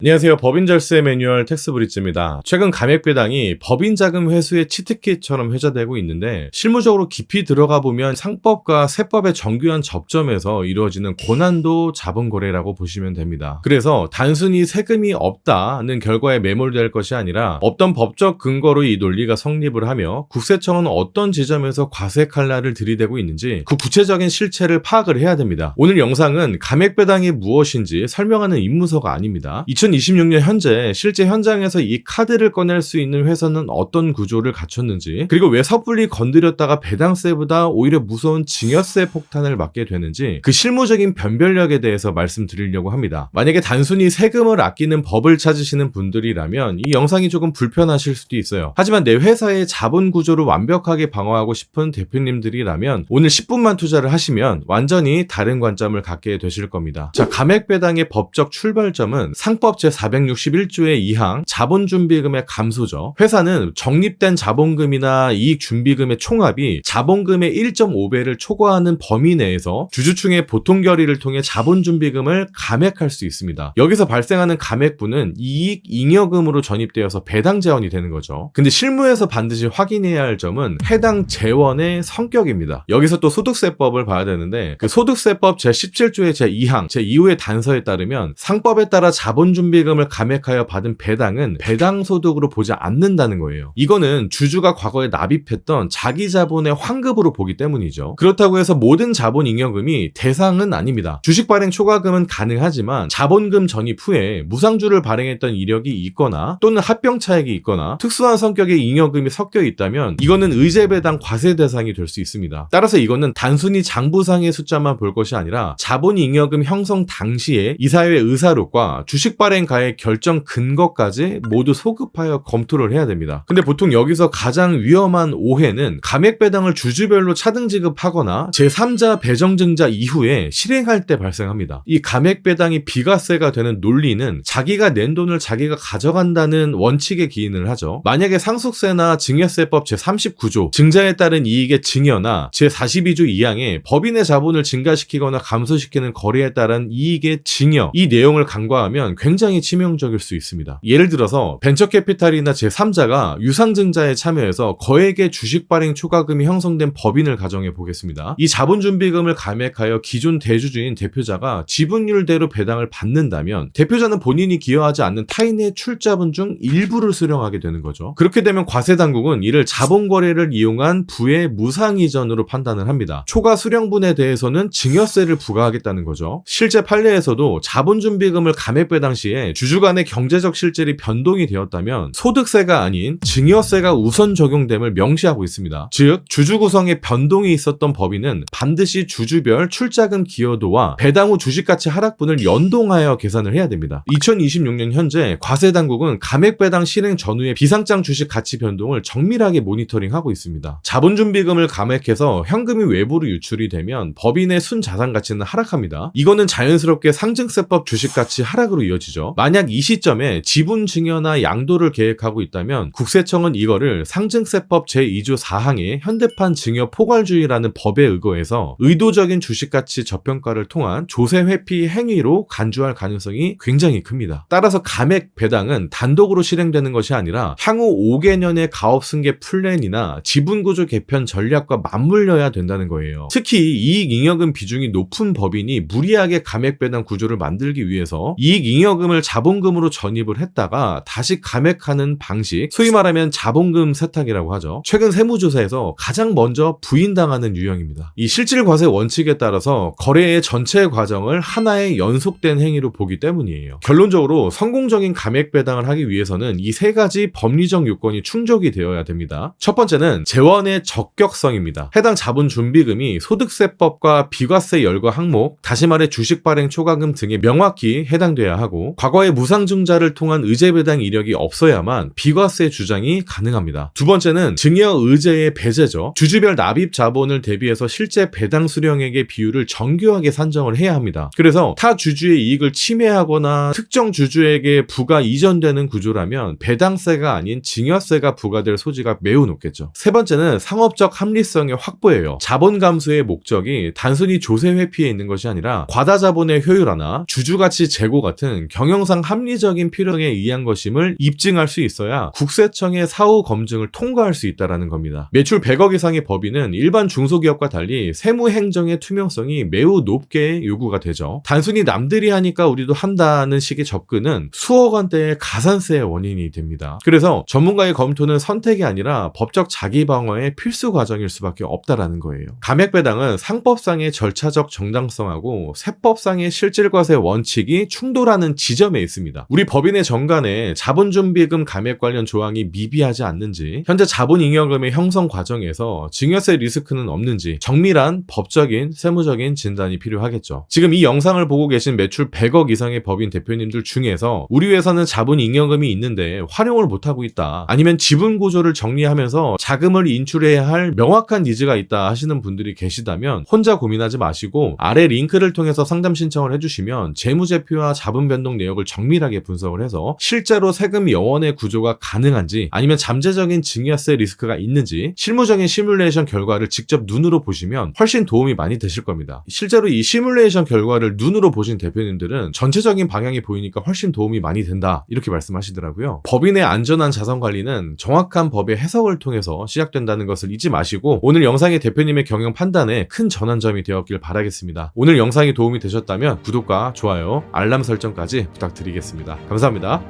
안녕하세요. 법인절세 매뉴얼 텍스브릿지입니다. 최근 감액배당이 법인자금 회수의 치트키처럼 회자되고 있는데 실무적으로 깊이 들어가 보면 상법과 세법의 정교한 접점에서 이루어지는 고난도 자본거래라고 보시면 됩니다. 그래서 단순히 세금이 없다는 결과에 매몰될 것이 아니라 없던 법적 근거로 이 논리가 성립을 하며 국세청은 어떤 지점에서 과세 칼날을 들이대고 있는지 그 구체적인 실체를 파악을 해야 됩니다. 오늘 영상은 감액배당이 무엇인지 설명하는 입문서가 아닙니다. 2026년 현재 실제 현장에서 이 카드를 꺼낼 수 있는 회사는 어떤 구조를 갖췄는지, 그리고 왜 섣불리 건드렸다가 배당세보다 오히려 무서운 증여세 폭탄을 맞게 되는지 그 실무적인 변별력에 대해서 말씀드리려고 합니다. 만약에 단순히 세금을 아끼는 법을 찾으시는 분들이라면 이 영상이 조금 불편하실 수도 있어요. 하지만 내 회사의 자본 구조를 완벽하게 방어하고 싶은 대표님들이라면 오늘 10분만 투자를 하시면 완전히 다른 관점을 갖게 되실 겁니다. 자, 감액배당의 법적 출발점은 상법 제461조의 2항 자본준비금의 감소죠. 회사는 적립된 자본금이나 이익준비금의 총합이 자본금의 1.5배를 초과하는 범위 내에서 주주층의 보통결의를 통해 자본준비금을 감액할 수 있습니다. 여기서 발생하는 감액분은 이익 잉여금으로 전입되어서 배당 재원이 되는 거죠. 근데 실무에서 반드시 확인해야 할 점은 해당 재원의 성격입니다. 여기서 또 소득세법을 봐야 되는데 그 소득세법 제17조의 제2항 제2호의 단서에 따르면 상법에 따라 자본준비금을 감액하여 받은 배당은 배당소득으로 보지 않는다는 거예요. 이거는 주주가 과거에 납입했던 자기 자본의 환급으로 보기 때문이죠. 그렇다고 해서 모든 자본잉여금이 대상은 아닙니다. 주식 발행 초과금은 가능하지만 자본금 전입 후에 무상주를 발행했던 이력이 있거나 또는 합병 차액이 있거나 특수한 성격의 잉여금이 섞여 있다면 이거는 의제배당 과세 대상이 될 수 있습니다. 따라서 이거는 단순히 장부상의 숫자만 볼 것이 아니라 자본잉여금 형성 당시에 이사회의 의사록과 주식 발행가의 결정 근거까지 모두 소급하여 검토를 해야 됩니다. 근데 보통 여기서 가장 위험한 오해는 감액배당을 주주별로 차등 지급하거나 제3자 배정증자 이후에 실행할 때 발생합니다. 이 감액배당이 비과세가 되는 논리는 자기가 낸 돈을 자기가 가져간다는 원칙에 기인을 하죠. 만약에 상속세나 증여세법 제39조 증자에 따른 이익의 증여나 제42조 2항에 법인의 자본을 증가시키거나 감소시키는 거래에 따른 이익의 증여 이 내용을 간과하면 굉장히 치명적일 수 있습니다. 예를 들어서 벤처캐피탈이나 제3자가 유상증자에 참여해서 거액의 주식 발행 초과금이 형성된 법인을 가정해 보겠습니다. 이 자본준비금을 감액하여 기존 대주주인 대표자가 지분율대로 배당을 받는다면 대표자는 본인이 기여하지 않는 타인의 출자분 중 일부를 수령하게 되는 거죠. 그렇게 되면 과세당국은 이를 자본거래를 이용한 부의 무상이전으로 판단을 합니다. 초과 수령분에 대해서는 증여세를 부과하겠다는 거죠. 실제 판례에서도 자본준비금을 감액배당 시에 주주 간의 경제적 실질이 변동이 되었다면 소득세가 아닌 증여세가 우선 적용됨을 명시하고 있습니다. 즉 주주 구성에 변동이 있었던 법인은 반드시 주주별 출자금 기여도와 배당 후 주식가치 하락분을 연동하여 계산을 해야 됩니다. 2026년 현재 과세당국은 감액배당 실행 전후의 비상장 주식 가치 변동을 정밀하게 모니터링하고 있습니다. 자본준비금을 감액해서 현금이 외부로 유출이 되면 법인의 순자산 가치는 하락합니다. 이거는 자연스럽게 상증세법 주식가치 하락으로 이어지죠. 만약 이 시점에 지분 증여나 양도를 계획하고 있다면 국세청은 이거를 상증세법 제2조 4항의 현대판 증여 포괄주의라는 법에 의거해서 의도적인 주식가치 저평가를 통한 조세 회피 행위로 간주할 가능성이 굉장히 큽니다. 따라서 감액 배당은 단독으로 실행되는 것이 아니라 향후 5개년의 가업승계 플랜이나 지분구조 개편 전략과 맞물려야 된다는 거예요. 특히 이익잉여금 비중이 높은 법인이 무리하게 감액 배당 구조를 만들기 위해서 이익잉여금을 자본금으로 전입을 했다가 다시 감액하는 방식, 소위 말하면 자본금 세탁이라고 하죠. 최근 세무조사에서 가장 먼저 부인당하는 유형입니다. 이 실질과세 원칙에 따라서 거래의 전체 과정을 하나의 연속된 행위로 보기 때문이에요. 결론적으로 성공적인 감액 배당을 하기 위해서는 이 세 가지 법리적 요건이 충족이 되어야 됩니다. 첫 번째는 재원의 적격성입니다. 해당 자본준비금이 소득세법과 비과세 열거 항목, 다시 말해 주식 발행 초과금 등에 명확히 해당돼야 하고 과거의 무상증자를 통한 의제배당 이력이 없어야만 비과세 주장이 가능합니다. 두 번째는 증여 의제의 배제죠. 주주별 납입 자본을 대비해서 실제 배당 수령액의 비율을 정교하게 산정을 해야 합니다. 그래서 타 주주의 이익을 침해하거나 특정 주주에게 부가 이전되는 구조라면 배당세가 아닌 증여세가 부과될 소지가 매우 높겠죠. 세 번째는 상업적 합리성의 확보예요. 자본 감소의 목적이 단순히 조세 회피에 있는 것이 아니라 과다 자본의 효율화나 주주가치 제고 같은 경영 경영상 합리적인 필요에 의한 것임을 입증할 수 있어야 국세청의 사후 검증을 통과할 수 있다는 겁니다. 매출 100억 이상의 법인은 일반 중소기업과 달리 세무 행정의 투명성이 매우 높게 요구가 되죠. 단순히 남들이 하니까 우리도 한다는 식의 접근은 수억 원대의 가산세의 원인이 됩니다. 그래서 전문가의 검토는 선택이 아니라 법적 자기 방어의 필수 과정일 수밖에 없다라는 거예요. 감액배당은 상법상의 절차적 정당성하고 세법상의 실질과세 원칙이 충돌하는 지점에 있습니다. 우리 법인의 정관에 자본준비금 감액 관련 조항이 미비하지 않는지, 현재 자본잉여금의 형성 과정에서 증여세 리스크는 없는지 정밀한 법적인 세무적인 진단이 필요하겠죠. 지금 이 영상을 보고 계신 매출 100억 이상의 법인 대표님들 중에서 우리 회사는 자본잉여금이 있는데 활용을 못하고 있다, 아니면 지분 구조를 정리하면서 자금을 인출해야 할 명확한 니즈가 있다 하시는 분들이 계시다면 혼자 고민하지 마시고 아래 링크를 통해서 상담 신청을 해주시면 재무제표와 자본 변동 내역을 정밀하게 분석을 해서 실제로 세금 여원의 구조가 가능한지, 아니면 잠재적인 증여세 리스크가 있는지 실무적인 시뮬레이션 결과를 직접 눈으로 보시면 훨씬 도움이 많이 되실 겁니다. 실제로 이 시뮬레이션 결과를 눈으로 보신 대표님들은 전체적인 방향이 보이니까 훨씬 도움이 많이 된다, 이렇게 말씀하시더라고요. 법인의 안전한 자산 관리는 정확한 법의 해석을 통해서 시작된다는 것을 잊지 마시고 오늘 영상이 대표님의 경영 판단에 큰 전환점이 되었길 바라겠습니다. 오늘 영상이 도움이 되셨다면 구독과 좋아요, 알람 설정까지 부탁드리겠습니다. 감사합니다.